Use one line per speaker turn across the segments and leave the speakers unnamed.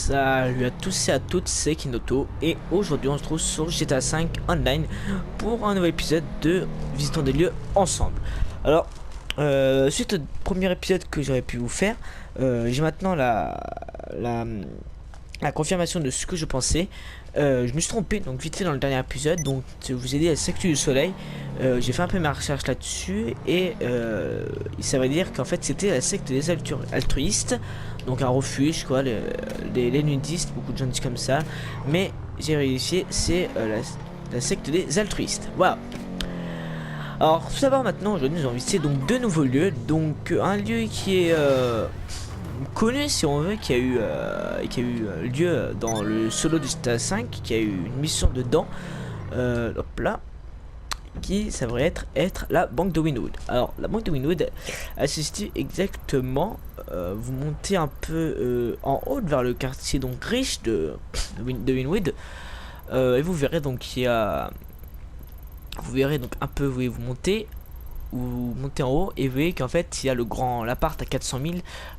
Salut à tous et à toutes, c'est Kinoto et aujourd'hui on se trouve sur GTA 5 Online pour un nouvel épisode de Visitons des lieux ensemble. Alors, suite au premier épisode que j'aurais pu vous faire, j'ai maintenant la, la confirmation de ce que je pensais. Je me suis trompé donc vite fait dans le dernier épisode, donc je vous ai dit à la secte du soleil. J'ai fait un peu ma recherche là-dessus et il s'avère dire qu'en fait c'était la secte des altruistes, donc un refuge quoi, les nudistes, beaucoup de gens disent comme ça, mais j'ai vérifié, c'est la secte des altruistes. Voilà. Alors tout d'abord maintenant aujourd'hui nous avons visité donc deux nouveaux lieux, donc un lieu qui est connu si on veut, qui a eu lieu dans le solo du GTA 5, qui a eu une mission dedans, hop là, qui s'aimerait être la banque de Wynwood. Alors la banque de Wynwood, elle se situe exactement, vous montez un peu en haut vers le quartier donc riche de Wynwood, et vous verrez donc qu'il y a, vous verrez donc un peu, vous montez en haut et vous voyez qu'en fait il y a l'appart à 400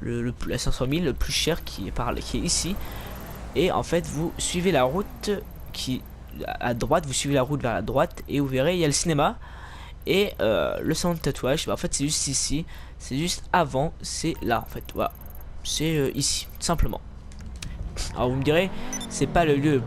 000, la 500 000 le plus cher qui est ici, et en fait vous suivez la route qui à droite, vous suivez la route vers la droite et vous verrez il y a le cinéma et le salon de tatouage. Bah, en fait c'est juste ici, c'est juste avant, c'est là en fait, voilà, c'est ici tout simplement. Alors vous me direz c'est pas le lieu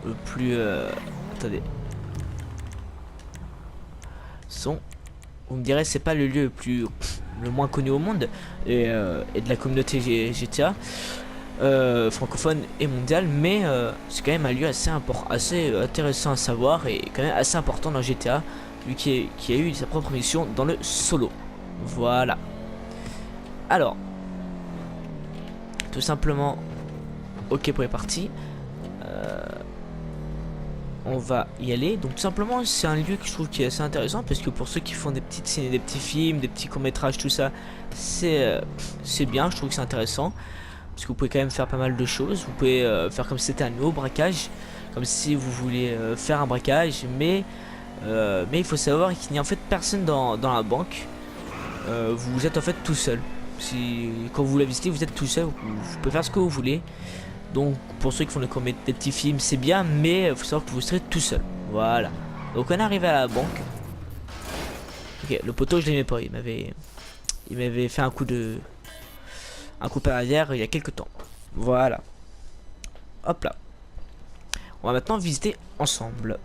le plus attendez, vous me direz c'est pas le lieu le moins connu au monde et de la communauté GTA francophone et mondiale, mais c'est quand même un lieu assez intéressant à savoir et quand même assez important dans GTA, vu qu'il a eu sa propre mission dans le solo. Voilà. Alors, tout simplement, ok pour les parties. On va y aller. Donc tout simplement c'est un lieu que je trouve qui est assez intéressant, parce que pour ceux qui font des petites scènes, des petits films, des petits courts-métrages, tout ça, c'est bien, je trouve que c'est intéressant. Parce que vous pouvez quand même faire pas mal de choses. Vous pouvez faire comme si c'était un nouveau braquage, comme si vous voulez faire un braquage, mais il faut savoir qu'il n'y a en fait personne dans la banque. Vous êtes en fait tout seul. Quand vous la visitez, vous êtes tout seul, vous pouvez faire ce que vous voulez. Donc pour ceux qui font des petits films, c'est bien, mais il faut savoir que vous serez tout seul. Voilà. Donc on est arrivé à la banque. Ok, le poteau je l'aimais pas, il m'avait fait un coup par arrière il y a quelques temps. Voilà. Hop là. On va maintenant visiter ensemble.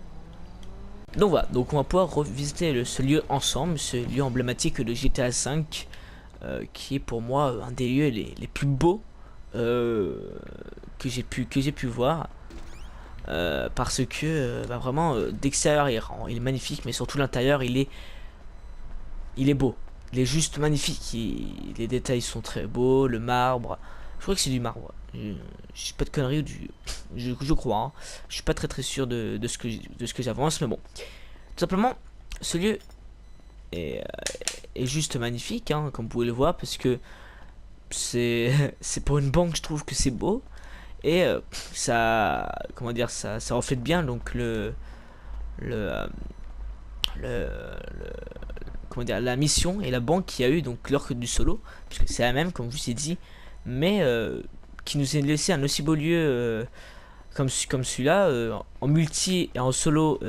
Donc voilà, donc on va pouvoir revisiter ce lieu ensemble, ce lieu emblématique de GTA 5, qui est pour moi un des lieux les plus beaux que j'ai pu voir, parce que bah vraiment d'extérieur il est magnifique, mais surtout l'intérieur il est beau. Il est juste magnifique, les détails sont très beaux, le marbre, je crois que c'est du marbre, je sais pas de conneries, je crois, hein. Je suis pas très sûr de ce que j'avance, mais bon, tout simplement ce lieu est juste magnifique, hein, comme vous pouvez le voir, parce que c'est pour une banque, je trouve que c'est beau, et ça, comment dire, ça reflète bien donc comment dire, la mission et la banque qui a eu donc lors du solo, puisque c'est la même comme je vous ai dit, mais qui nous a laissé un aussi beau lieu comme celui-là, en multi et en solo,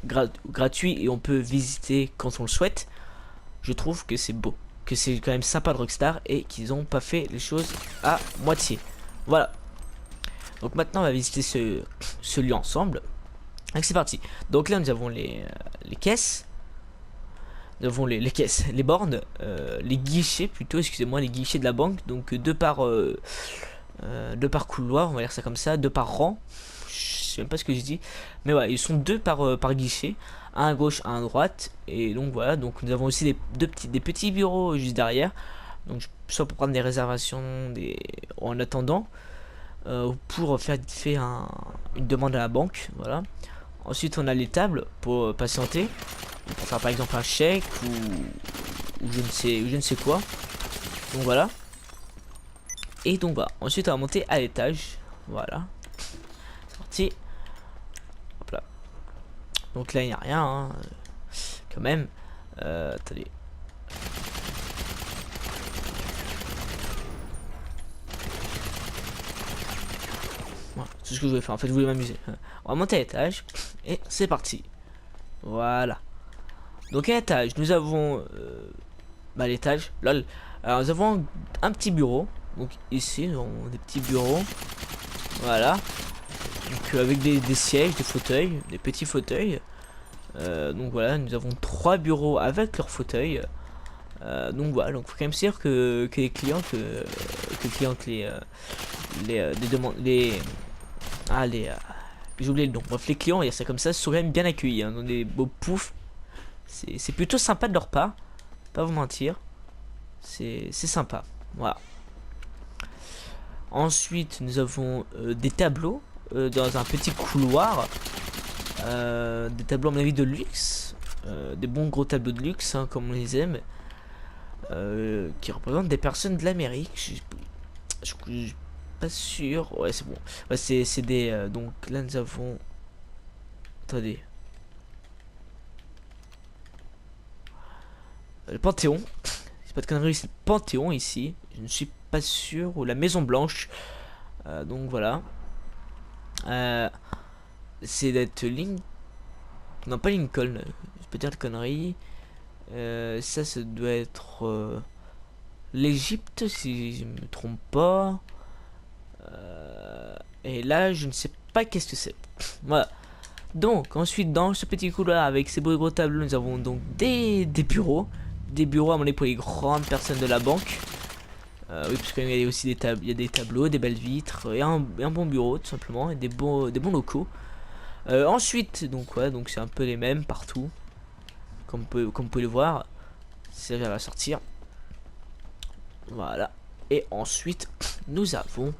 gratuit, et on peut visiter quand on le souhaite. Je trouve que c'est beau, que c'est quand même sympa de Rockstar et qu'ils ont pas fait les choses à moitié. Voilà. Donc maintenant on va visiter ce lieu ensemble. Donc c'est parti. Donc là nous avons les caisses. Nous avons les caisses, les bornes, les guichets plutôt, excusez-moi, les guichets de la banque. Donc deux par couloir, on va dire ça comme ça, deux par rang. Je sais même pas ce que je dis, mais voilà, ils sont deux par guichet, un à gauche, un à droite. Et donc voilà, donc nous avons aussi des petits bureaux juste derrière. Donc soit pour prendre des réservations, en attendant, pour faire une demande à la banque, voilà. Ensuite on a les tables pour patienter, pour faire par exemple un chèque ou je ne sais quoi. Donc voilà. Et donc voilà. Ensuite on va monter à l'étage. Voilà. C'est parti. Hop là. Donc là il n'y a rien, hein, quand même. Attendez. C'est ce que je voulais faire. En fait, je voulais m'amuser. On va monter à l'étage. Et c'est parti. Voilà. Donc à l'étage, nous avons... bah l'étage, lol. Alors nous avons un petit bureau. Donc ici, nous avons des petits bureaux. Voilà. Donc avec des sièges, des fauteuils, des petits fauteuils. Donc voilà, nous avons 3 bureaux avec leurs fauteuils. Donc voilà, donc faut quand même se dire que les clients, que les demandes, j'ai oublié le nom. Bref, les clients, et c'est comme ça, sont quand même bien accueillis. Hein, dans des beaux poufs. C'est plutôt sympa de leur part. Pas vous mentir. C'est sympa. Voilà. Ensuite, nous avons des tableaux dans un petit couloir. Des tableaux, à mon avis, de luxe. Des bons gros tableaux de luxe, hein, comme on les aime. Qui représentent des personnes de l'Amérique. Je suis pas sûr. Ouais, c'est bon. Ouais, c'est des. Donc là, nous avons. Attendez. Le Panthéon. C'est pas de conneries, c'est le Panthéon ici. Je ne suis pas sûr. Ou la Maison Blanche. Donc voilà. C'est d'être Link. Non, pas Lincoln. Je peux dire de conneries. Ça doit être l'Égypte, si je me trompe pas. Et là, je ne sais pas qu'est-ce que c'est. Voilà. Donc, ensuite, dans ce petit couloir avec ces beaux gros tableaux, nous avons donc des bureaux. Des bureaux à mon avis pour les grandes personnes de la banque. Oui, parce qu'il y a aussi il y a des tableaux, des belles vitres et un bon bureau tout simplement et des bons locaux. Ensuite, donc ouais, donc c'est un peu les mêmes partout, comme vous pouvez le voir. Ça va sortir. Voilà. Et ensuite, nous avons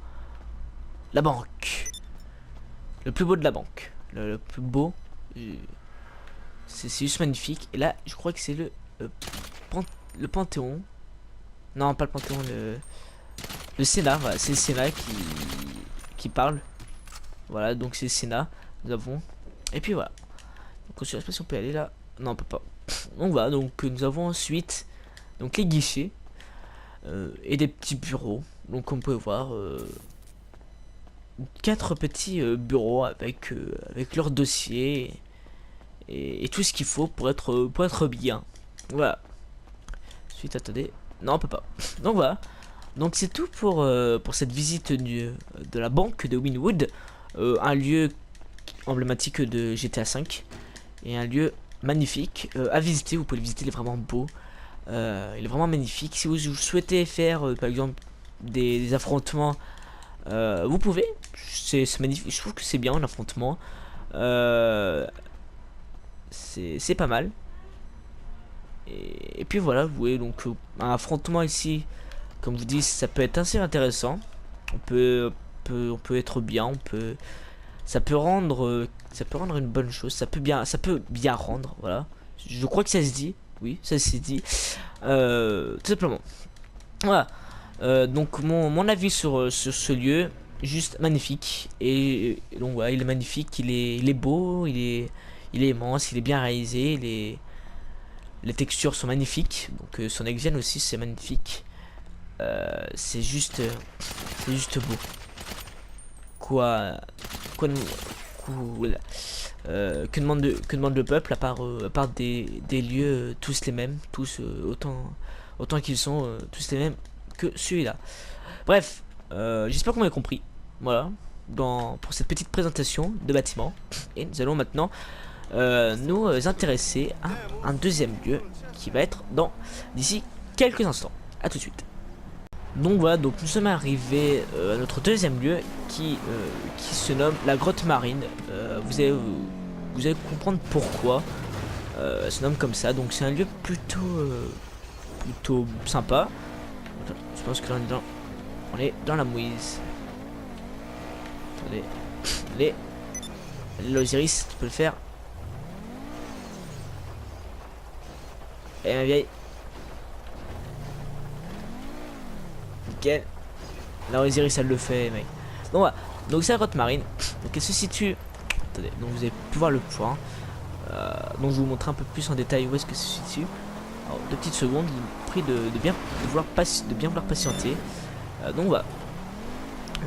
la banque. Le plus beau de la banque. Le plus beau. C'est juste magnifique. Et là, je crois que c'est le Panthéon. Non, pas le Panthéon, le Sénat. Voilà, c'est le Sénat qui parle. Voilà, donc c'est le Sénat. Nous avons. Et puis voilà. Donc je sais pas si on peut aller là. Non, on peut pas. Donc voilà, donc nous avons ensuite donc les guichets et des petits bureaux. Donc comme vous pouvez voir, 4 petits bureaux avec leur dossier et tout ce qu'il faut pour être bien. Voilà. Ensuite, attendez. Non, on peut pas. Donc voilà. Donc c'est tout pour cette visite de la banque de Wynwood, un lieu emblématique de GTA V et un lieu magnifique à visiter. Vous pouvez le visiter, il est vraiment beau, il est vraiment magnifique. Si vous souhaitez faire par exemple des affrontements, vous pouvez, c'est magnifique. Je trouve que c'est bien un affrontement, c'est pas mal. Et puis voilà, vous voyez, donc un affrontement ici, comme je vous dis, ça peut être assez intéressant. On peut être bien, ça peut rendre une bonne chose. Ça peut bien rendre, voilà. Je crois que ça se dit, oui, ça se dit, tout simplement. Voilà. Donc mon avis sur ce lieu, juste magnifique. Et donc voilà, il est magnifique, il est beau, il est immense, il est bien réalisé, les textures sont magnifiques, donc son next-gen aussi c'est magnifique. C'est juste beau. Que demande le peuple à part des lieux tous les mêmes, tous autant qu'ils sont tous les mêmes que celui-là. Bref, j'espère que vous m'avez compris. Voilà, pour cette petite présentation de bâtiment. Et nous allons maintenant nous intéresser à un deuxième lieu qui va être d'ici quelques instants. À tout de suite. Donc voilà, donc nous sommes arrivés à notre deuxième lieu qui se nomme la grotte marine. Vous allez comprendre pourquoi elle se nomme comme ça. Donc c'est un lieu plutôt sympa. Je pense que là on est dans la mouise. Attendez, l'Osiris, tu peux le faire. Et ma vieille. Nickel. La Osiris elle le fait, mec. Donc voilà. Donc c'est la grotte marine. Donc elle se situe. Attendez. Donc vous avez pu voir le point. Donc je vais vous montrer un peu plus en détail où est-ce que se situe. Alors 2 petites secondes. Je vous prie de bien vouloir patienter. Donc voilà.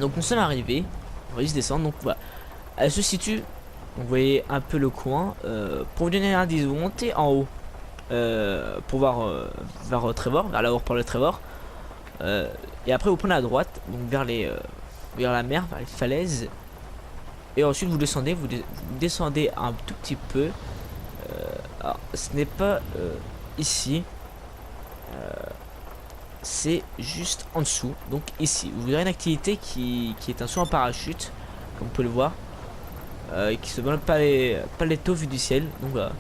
Donc nous sommes arrivés On va juste descendre. Donc voilà. Elle se situe. Vous voyez un peu le coin. Pour vous donner un indice, vous montez en haut. Pour voir vers Trevor, vers la hauteur de Trevor. Et après vous prenez à droite, donc vers la mer, vers les falaises. Et ensuite vous descendez, vous descendez un tout petit peu. Alors, ce n'est pas ici. C'est juste en dessous. Donc ici, vous aurez une activité qui est un saut en parachute, comme vous pouvez le voir. Qui se donne pas les taux vu du ciel. Donc voilà.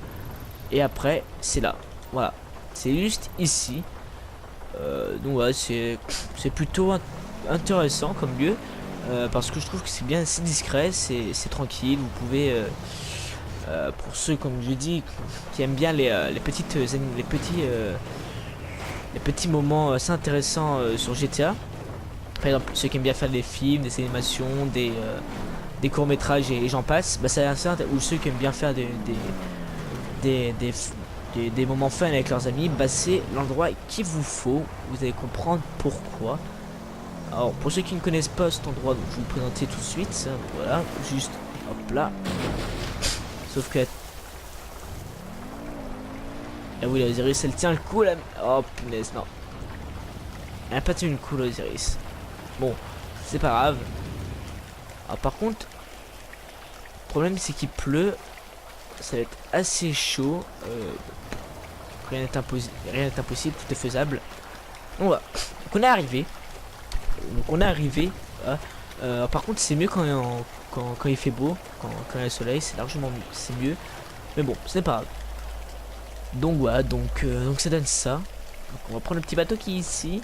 Et après, c'est là. Voilà. C'est juste ici. Donc voilà, c'est plutôt intéressant comme lieu. Parce que je trouve que c'est bien assez discret, c'est tranquille. Vous pouvez, pour ceux comme je dis, qui aiment bien les petits moments assez intéressants sur GTA. Par exemple, ceux qui aiment bien faire des films, des animations, des courts-métrages et j'en passe, bah c'est assez ou ceux qui aiment bien faire des moments fun avec leurs amis, bah c'est l'endroit qu'il vous faut. Vous allez comprendre pourquoi. Alors pour ceux qui ne connaissent pas cet endroit, donc je vais vous présenter tout de suite. Voilà, juste hop là. Sauf que ah oui, l'Osiris elle tient le coup là. Oh punaise, non. Elle a pas tenu le coup l'Osiris. Bon, c'est pas grave. Alors par contre, le problème c'est qu'il pleut. Ça va être assez chaud. Rien n'est impossible, tout est faisable. Donc voilà. Donc on est arrivé. Par contre c'est mieux quand il fait beau. Quand il y a le soleil, c'est largement mieux. C'est mieux. Mais bon, ce n'est pas grave. Donc voilà, donc ça donne ça. Donc on va prendre le petit bateau qui est ici.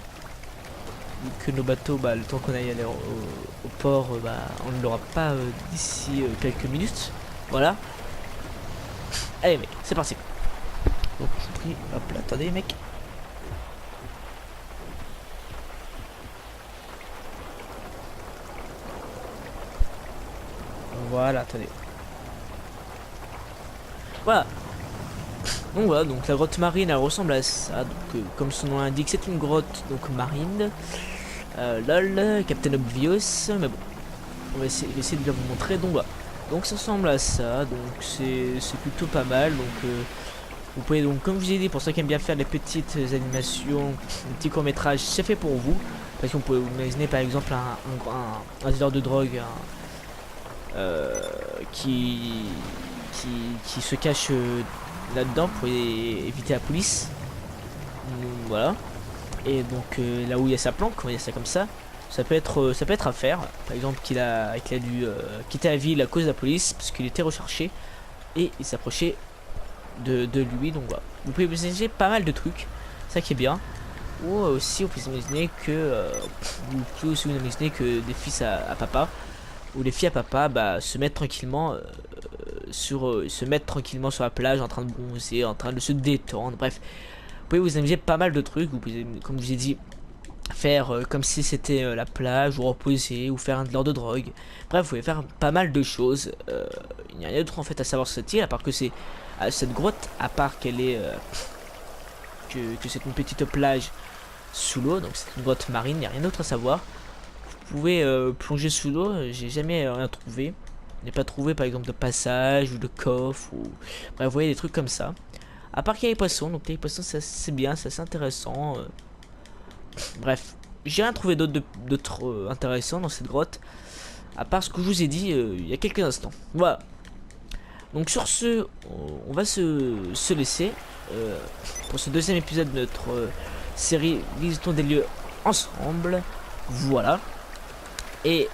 Vu que nos bateaux, bah, le temps qu'on aille aller au port, bah, on ne l'aura pas d'ici quelques minutes. Voilà. Allez mec, c'est parti. Donc je vous prie, hop là, attendez mec. Voilà, attendez. Voilà. Donc voilà, donc la grotte marine elle ressemble à ça. Donc comme son nom l'indique, c'est une grotte donc marine. Lol, Captain Obvious. Mais bon, on va essayer de bien vous montrer. Donc voilà. Donc ça ressemble à ça. Donc c'est plutôt pas mal. Donc vous pouvez donc, comme je vous ai dit, pour ceux qui aiment bien faire des petites animations, des petits courts métrages, c'est fait pour vous. Parce qu'on peut vous imaginer par exemple un dealer de drogue qui se cache là-dedans pour éviter la police. Voilà. Et donc là où il y a sa planque, on va dire ça comme ça, ça peut être à faire. Par exemple qu'il a dû quitter la ville à cause de la police parce qu'il était recherché et il s'approchait de lui. Donc voilà. Vous pouvez vous imaginer pas mal de trucs, ça qui est bien. Ou aussi vous pouvez imaginer que vous pouvez aussi vous imaginer que des fils à papa ou les filles à papa bah, se mettent tranquillement sur la plage en train de bronzer, en train de se détendre. Bref, vous pouvez vous amuser pas mal de trucs. Vous pouvez, comme je vous ai dit, faire comme si c'était la plage, ou reposer, ou faire un dealer de drogue. Bref, vous pouvez faire pas mal de choses. Il n'y a rien d'autre en fait à savoir sur cette île, à part que c'est cette grotte, à part qu'elle est que c'est une petite plage sous l'eau, donc c'est une grotte marine. Il n'y a rien d'autre à savoir. Vous pouvez plonger sous l'eau. J'ai jamais rien trouvé. Je n'ai pas trouvé par exemple de passage ou de coffre ou bref, vous voyez des trucs comme ça. À part qu'il y a les poissons, donc les poissons c'est bien, c'est intéressant. Bref, j'ai rien trouvé d'autre intéressant dans cette grotte. À part ce que je vous ai dit il y a quelques instants. Voilà. Donc sur ce, on va se laisser pour ce deuxième épisode de notre série Visitons des lieux ensemble. Voilà. Et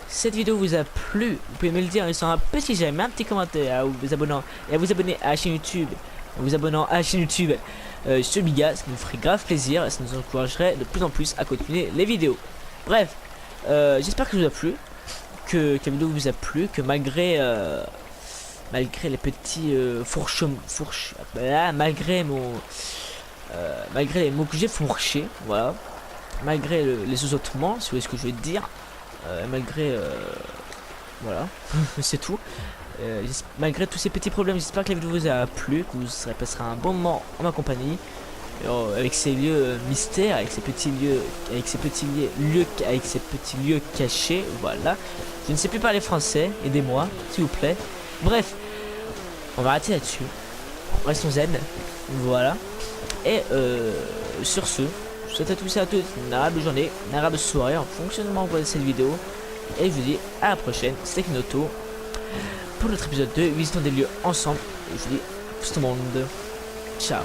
cette vidéo vous a plu, vous pouvez me le dire en laissant un petit j'aime, un petit commentaire, vous abonnant et à vous abonner à la chaîne YouTube, sur Biga, ça nous ferait grave plaisir et ça nous encouragerait de plus en plus à continuer les vidéos. Bref, j'espère que ça vous a plu, que la vidéo vous a plu, que malgré les petits malgré les mots que j'ai fourchés, voilà, malgré les osotements, si vous voyez ce que je veux dire. Malgré voilà c'est tout, malgré tous ces petits problèmes, j'espère que la vidéo vous a plu, que vous passerez un bon moment en ma compagnie. avec ses lieux mystères, avec ses petits lieux, avec ses petits lieux cachés. Voilà. Je ne sais plus parler français. Aidez-moi, s'il vous plaît. Bref, on va arrêter là-dessus. Restons zen. Voilà. Et sur ce, je souhaite à tous et à toutes une agréable journée, une agréable soirée en fonctionnement de cette vidéo. Et je vous dis à la prochaine. C'était Kinoto pour notre épisode 2. Visitons des lieux ensemble. Et je vous dis à tout le monde. Ciao.